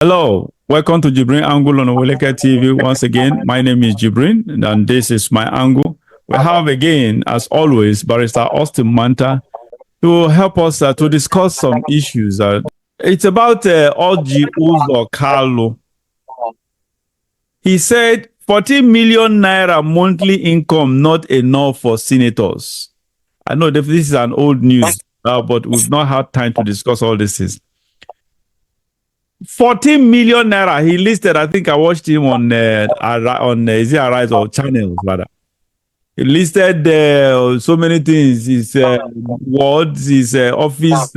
Hello, welcome to JIBRIN Angle on OWELEKETV. Once again, my name is JIBRIN, and this is my angle. We have again, as always, Barrister Austin Manta to help us to discuss some issues. It's about Orji Uzor Kalu. He said 40 million naira monthly income not enough for senators. I know this is an old news, but we've not had time to discuss all this. 14 million naira he listed. I think I watched him on is it Arise or channels rather. He listed so many things, his wards, his office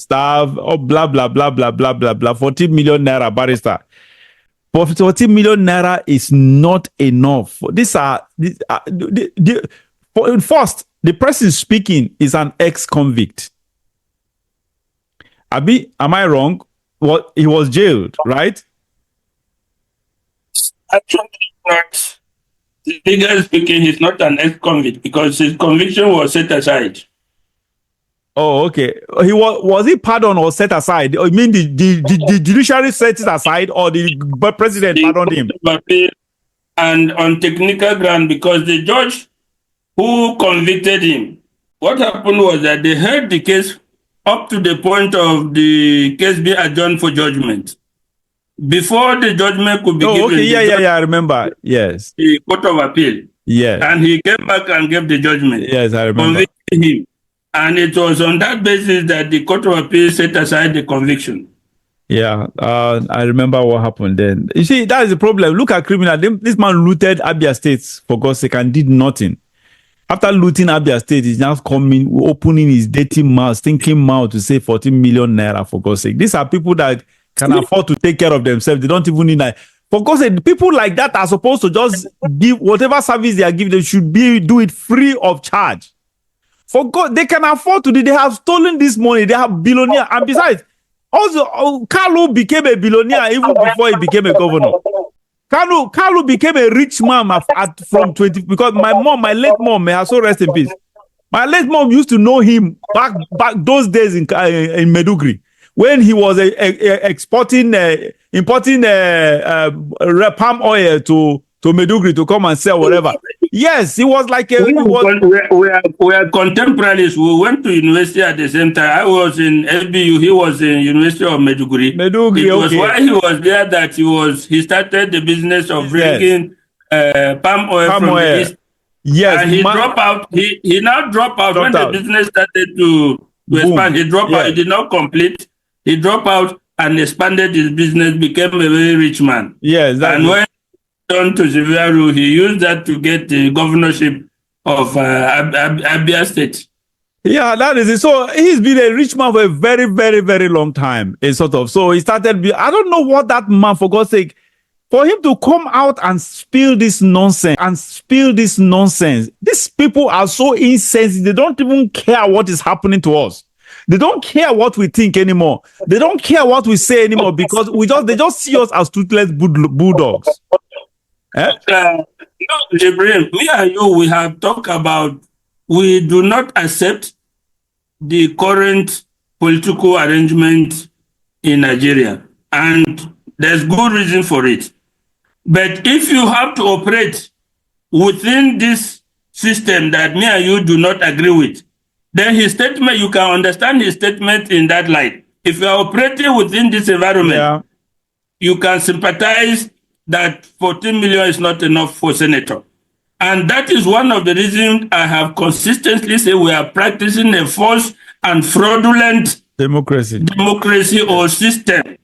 staff, blah blah blah blah blah blah blah. 14 million naira, barrister. But 14 million naira is not enough. First, the person speaking is an ex-convict. Abi, am I wrong? Well, he was jailed, right? Actually, not. Legally speaking, he's not an ex-convict because his conviction was set aside. Oh, okay. He was he pardoned or set aside? I mean, the judiciary set it aside, or the president pardoned him? And on technical ground, because the judge who convicted him, what happened was that they heard the case up to the point of the case being adjourned for judgment. Before the judgment could be given. Okay, yeah, I remember. Yes. The Court of Appeal. Yes. And he came back and gave the judgment. Yes, I remember. Convicting him. And it was on that basis that the Court of Appeal set aside the conviction. Yeah, I remember what happened then. You see, that is the problem. Look at criminal. This man looted Abia State, for God's sake, and did nothing. After looting Abia State, he's now coming, opening his dirty mouth, stinking mouth to say 14 million naira, for God's sake. These are people that can afford to take care of themselves. They don't even need that. For God's sake, people like that are supposed to just give whatever service they are giving. They should do it free of charge. For God, they can afford to do. They have stolen this money. They have billionaire. And besides, also, Kalu became a billionaire even before he became a governor. Kalu became a rich man from 20, because my late mom, may her soul rest in peace. My late mom used to know him back those days in Maiduguri, when he was importing palm oil to Maiduguri to come and sell whatever. Yes, he was like we are contemporaries. We went to university at the same time. I was in SBU. He was in University of Maiduguri. It was while he was there that he started the business of bringing palm oil from the east. Yes, and he dropped out. He now dropped out when the business started to expand. He dropped out. He did not complete. He dropped out and expanded his business. Became a very rich man. Yes, and when on to Severu, he used that to get the governorship of Abia State. Yeah, that is it. So he's been a rich man for a very, very, very long time. So he started. I don't know what that man, for God's sake, for him to come out and spill this nonsense These people are so insensitive. They don't even care what is happening to us. They don't care what we think anymore. They don't care what we say anymore, because they just see us as toothless bulldogs. JIBRIN, me and you, we have talked about we do not accept the current political arrangement in Nigeria, and there's good reason for it. But if you have to operate within this system that me and you do not agree with, then his statement, you can understand his statement in that light. If you are operating within this environment, you can sympathize that 14 million is not enough for senator. And that is one of the reasons I have consistently said we are practicing a false and fraudulent democracy or system.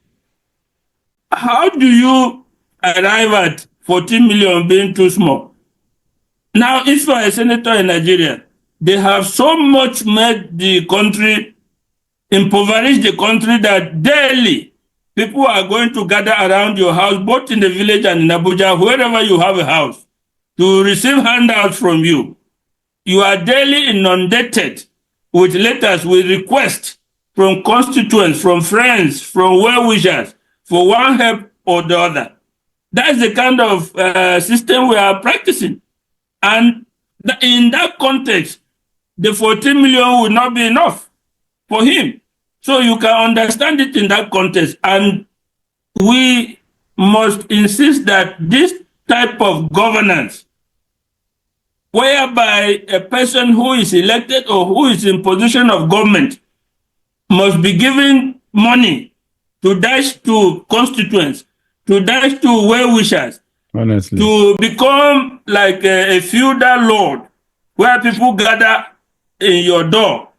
How do you arrive at 14 million being too small? Now, if you are a senator in Nigeria, they have so much made the country, impoverished the country, that daily people are going to gather around your house, both in the village and in Abuja, wherever you have a house, to receive handouts from you. You are daily inundated with letters, with requests from constituents, from friends, from well-wishers, for one help or the other. That's the kind of system we are practicing. And in that context, the 14 million will not be enough for him. So you can understand it in that context. And we must insist that this type of governance, whereby a person who is elected or who is in position of government must be given money to dash to constituents, to dash to well-wishers, Honestly. to become like a feudal lord, where people gather in your door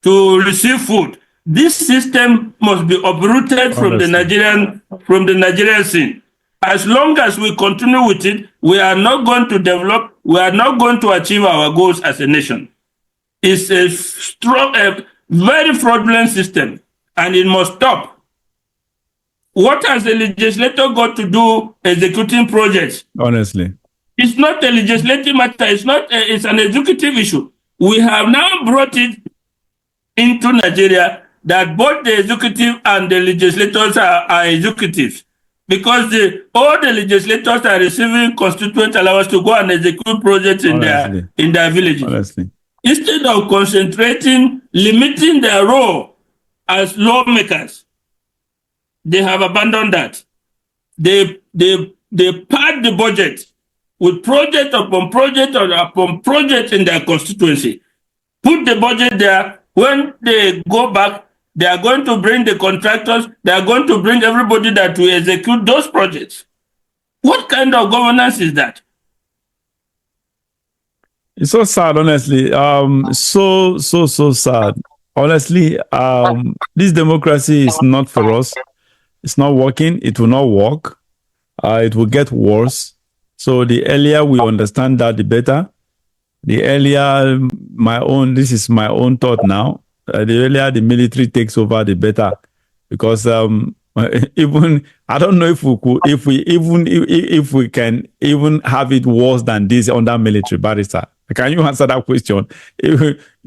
to receive food. This system must be uprooted from the Nigerian scene. As long as we continue with it, we are not going to develop, we are not going to achieve our goals as a nation. It's a strong, very fraudulent system, and it must stop. What has the legislator got to do executing projects? Honestly. It's not a legislative matter, it's an executive issue. We have now brought it into Nigeria that both the executive and the legislators are executives, because all the legislators are receiving constituent allowance to go and execute projects in their villages. Honestly. Instead of concentrating, limiting their role as lawmakers, they have abandoned that. They pad the budget with project upon project upon project in their constituency. Put the budget there. When they go back, they are going to bring the contractors, they are going to bring everybody that will execute those projects. What kind of governance is that? It's so sad, honestly. So sad. Honestly, this democracy is not for us. It's not working. It will not work. It will get worse. So the earlier we understand that, the better. The earlier this is my own thought now. The earlier the military takes over, the better. Because even I don't know if we can even have it worse than this under military, Barrister. Can you answer that question?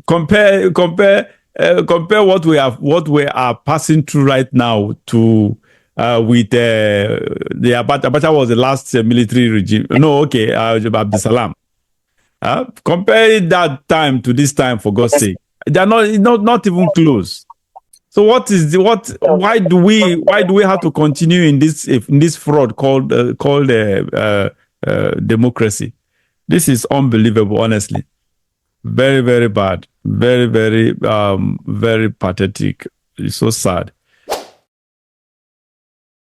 Compare what we are passing through right now to with the Abacha was the last military regime. No, okay, Abdisalam. Compare that time to this time, for God's sake. They're not even close. So why do we have to continue in this fraud called democracy? This is unbelievable, honestly. Very, very bad. Very, very, very pathetic. It's so sad.